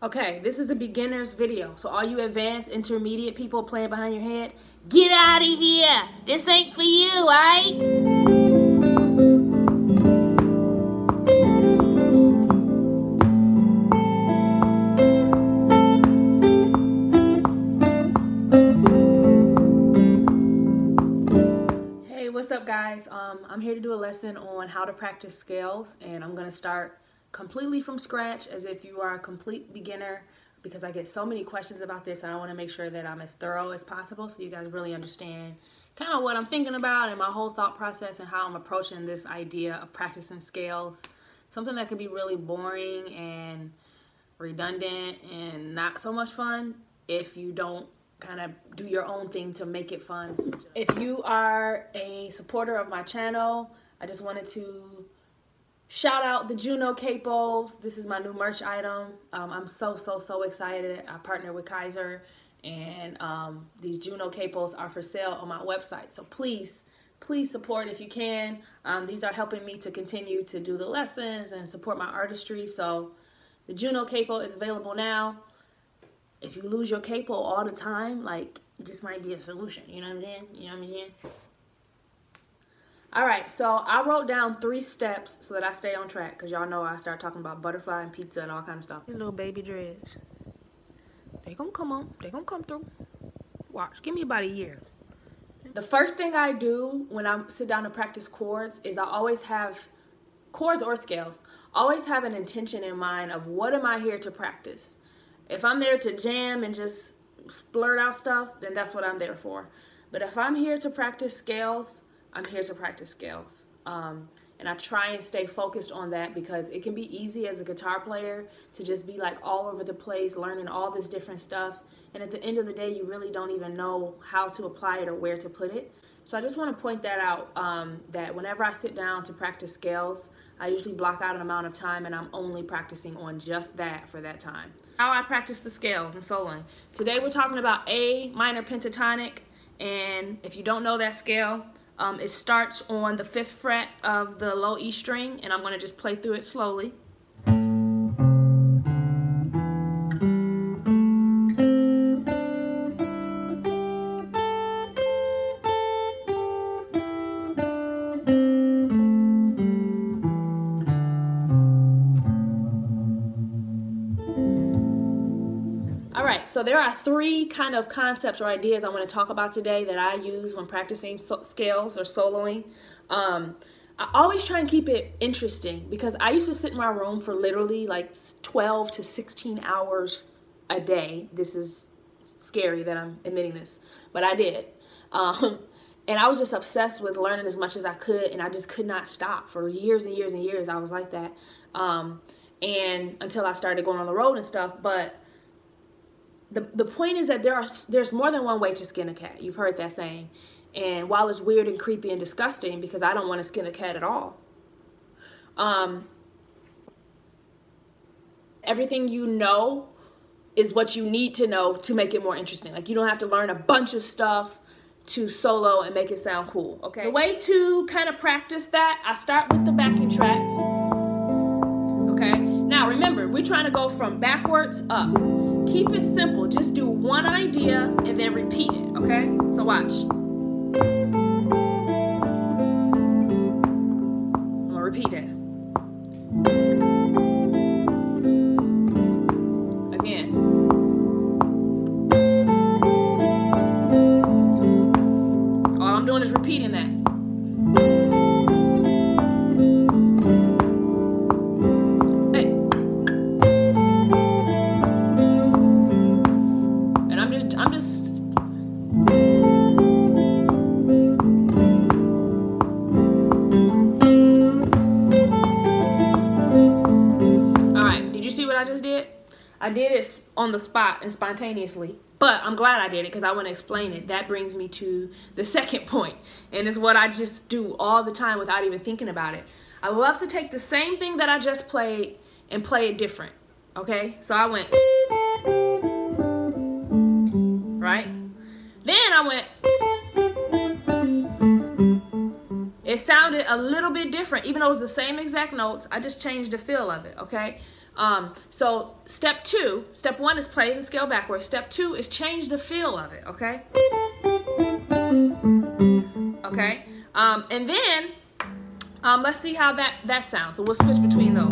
Okay, this is a beginner's video. So all you advanced, intermediate people playing behind your head, get out of here. This ain't for you, alright? Hey, what's up guys? I'm here to do a lesson on how to practice scales, and I'm gonna start completely from scratch as if you are a complete beginner, because I get so many questions about this and I want to make sure that I'm as thorough as possible so you guys really understand kind of what I'm thinking about and my whole thought process and how I'm approaching this idea of practicing scales. Something that can be really boring and redundant and not so much fun if you don't kind of do your own thing to make it fun. If you are a supporter of my channel, I just wanted to shout out the JUNO capos. This is my new merch item. I'm so excited. I partnered with Kaiser, and these JUNO capos are for sale on my website. So please support if you can. These are helping me to continue to do the lessons and support my artistry. So the JUNO capo is available now. If you lose your capo all the time, like, this might be a solution. You know what I'm saying? You know what I'm saying? Alright, so I wrote down 3 steps so that I stay on track, because y'all know I start talking about butterfly and pizza and all kind of stuff. These little baby dreads, they gonna come on, they gonna come through. Watch, give me about a year. The first thing I do when I sit down to practice chords is I always have, chords or scales, always have an intention in mind of what am I here to practice. If I'm there to jam and just splurt out stuff, then that's what I'm there for. But if I'm here to practice scales, I'm here to practice scales. And I try and stay focused on that, because it can be easy as a guitar player to just be like all over the place learning all this different stuff, and at the end of the day you really don't even know how to apply it or where to put it. So I just want to point that out, that whenever I sit down to practice scales, I usually block out an amount of time and I'm only practicing on just that for that time. How I practice the scales and soloing. Today we're talking about A minor pentatonic, and if you don't know that scale, it starts on the 5th fret of the low E string, and I'm going to just play through it slowly. Alright, so there are 3 kind of concepts or ideas I want to talk about today that I use when practicing scales or soloing. I always try and keep it interesting, because I used to sit in my room for literally like 12 to 16 hours a day. This is scary that I'm admitting this, but I did. And I was just obsessed with learning as much as I could, and I just could not stop for years and years and years. I was like that, and until I started going on the road and stuff. But the point is that there's more than one way to skin a cat. You've heard that saying. And while it's weird and creepy and disgusting, because I don't want to skin a cat at all, everything you know is what you need to know to make it more interesting. Like, you don't have to learn a bunch of stuff to solo and make it sound cool, okay? The way to kind of practice that, I start with the backing track, okay? Now remember, we're trying to go from backwards up. Keep it simple. Just do one idea and then repeat it, okay? So watch. I'm gonna repeat it. Again. All I'm doing is repeating that. I did it on the spot and spontaneously, but I'm glad I did it because I want to explain it. That brings me to the second point, and it's what I just do all the time without even thinking about it. I love to take the same thing that I just played and play it different, okay? So I went, right? Then I went, it sounded a little bit different, even though it was the same exact notes. I just changed the feel of it, okay? So step one is play the scale backwards. Step 2 is change the feel of it, okay? Okay, and then let's see how that sounds. So we'll switch between those.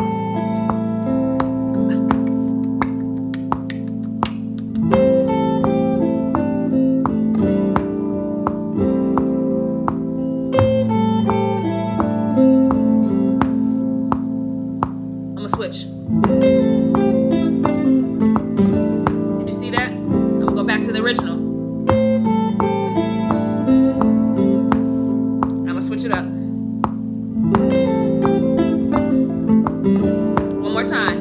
Switch. Did you see that? I'm gonna go back to the original. I'm gonna switch it up. One more time.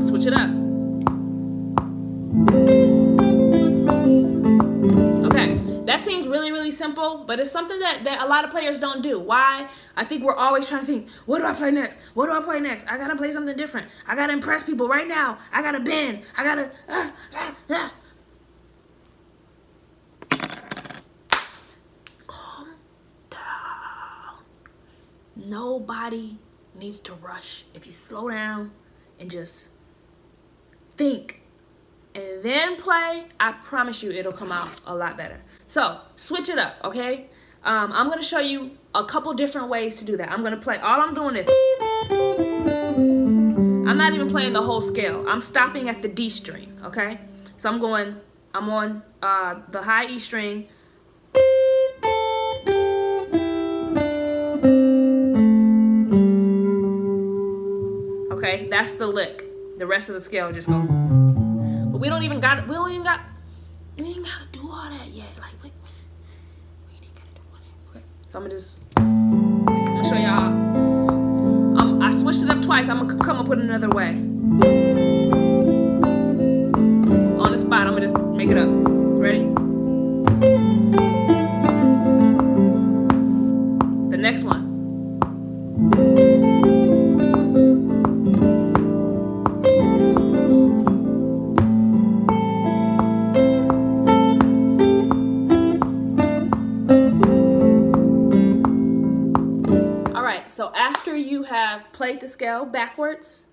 Switch it up. Okay, that seems really simple, but it's something that a lot of players don't do. Why? I think we're always trying to think, what do I play next? What do I play next? I gotta play something different. I gotta impress people right now. I gotta bend. I gotta calm down. Nobody needs to rush. If you slow down and just think and then play, I promise you it'll come out a lot better. So switch it up, okay? I'm gonna show you a couple different ways to do that. I'm gonna play, all I'm doing is, I'm not even playing the whole scale. I'm stopping at the D string, okay? So I'm on the high E string. Okay, that's the lick. The rest of the scale just go. But we ain't even gotta do all that yet. Like, we ain't gotta do all that. Okay, so I'm gonna show y'all. I switched it up twice. I'm gonna come up with another way. On the spot, I'm gonna just make it up. Ready? The next one. So after you have played the scale backwards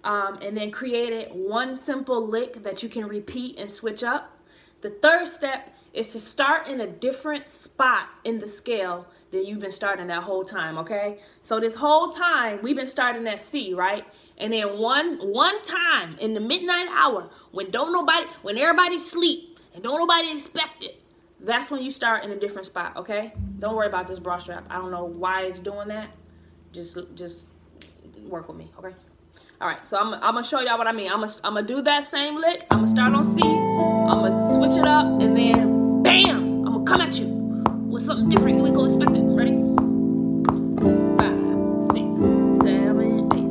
and then created one simple lick that you can repeat and switch up, the third step is to start in a different spot in the scale than you've been starting that whole time, okay? So this whole time we've been starting at C, right? And then one time in the midnight hour when everybody's asleep and don't nobody expect it, that's when you start in a different spot, okay? Don't worry about this bra strap. I don't know why it's doing that. Just work with me, okay? All right, so I'm gonna show y'all what I mean. I'm gonna do that same lick. I'm gonna start on C. I'm gonna switch it up, and then bam, I'm gonna come at you with something different. You ain't gonna expect it. Ready? 5, 6, 7, 8.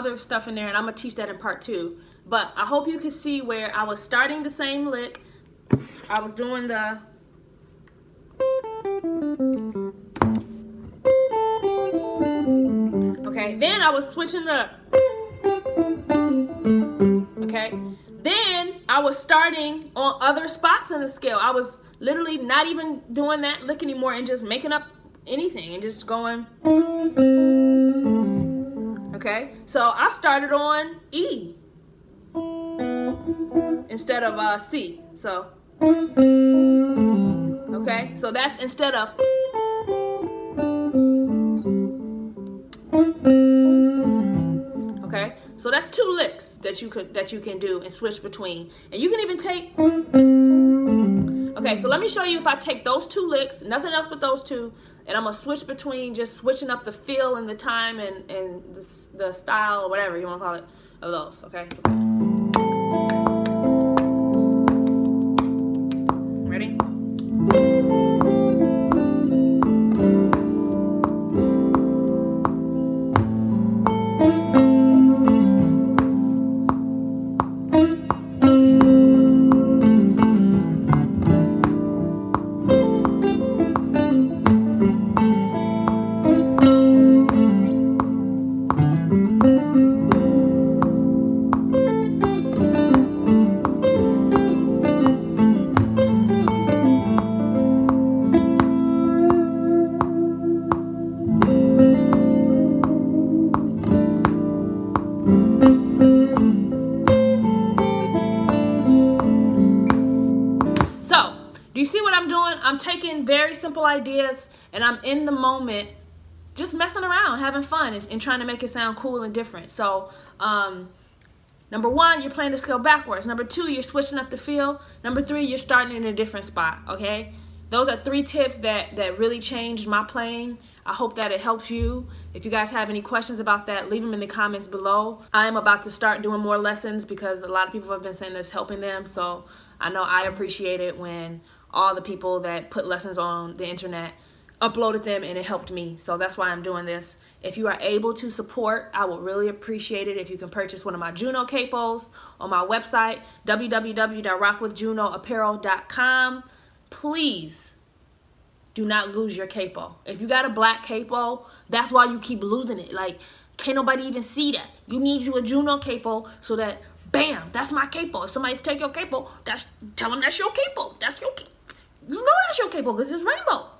other stuff in there, and I'm gonna teach that in part 2. But I hope you can see where I was starting the same lick. I was doing the okay, then I was switching up. Okay, then I was starting on other spots in the scale. I was literally not even doing that lick anymore and just making up anything and just going. Okay, so I started on E instead of C. So okay, so that's instead of. Okay, so that's 2 licks that you can do and switch between, and you can even take. Okay, so let me show you if I take those 2 licks, nothing else but those 2, and I'm gonna switch between just switching up the feel and the time and the style or whatever you want to call it of those. Okay. Ready? Do you see what I'm doing? I'm taking very simple ideas and I'm in the moment just messing around, having fun and trying to make it sound cool and different. So number 1, you're playing the scale backwards. Number 2, you're switching up the feel. Number 3, you're starting in a different spot, okay? Those are 3 tips that really changed my playing. I hope that it helps you. If you guys have any questions about that, leave them in the comments below. I am about to start doing more lessons because a lot of people have been saying that it's helping them. So I know I appreciate it when all the people that put lessons on the internet uploaded them and it helped me. So that's why I'm doing this. If you are able to support, I would really appreciate it if you can purchase one of my Juno capos on my website, www.rockwithjunoapparel.com. Please do not lose your capo. If you got a black capo, that's why you keep losing it. Like, can't nobody even see that. You need you a Juno capo so that, bam, that's my capo. If somebody's take your capo, tell them that's your capo. That's your capo. You know that's your capo because it's rainbow.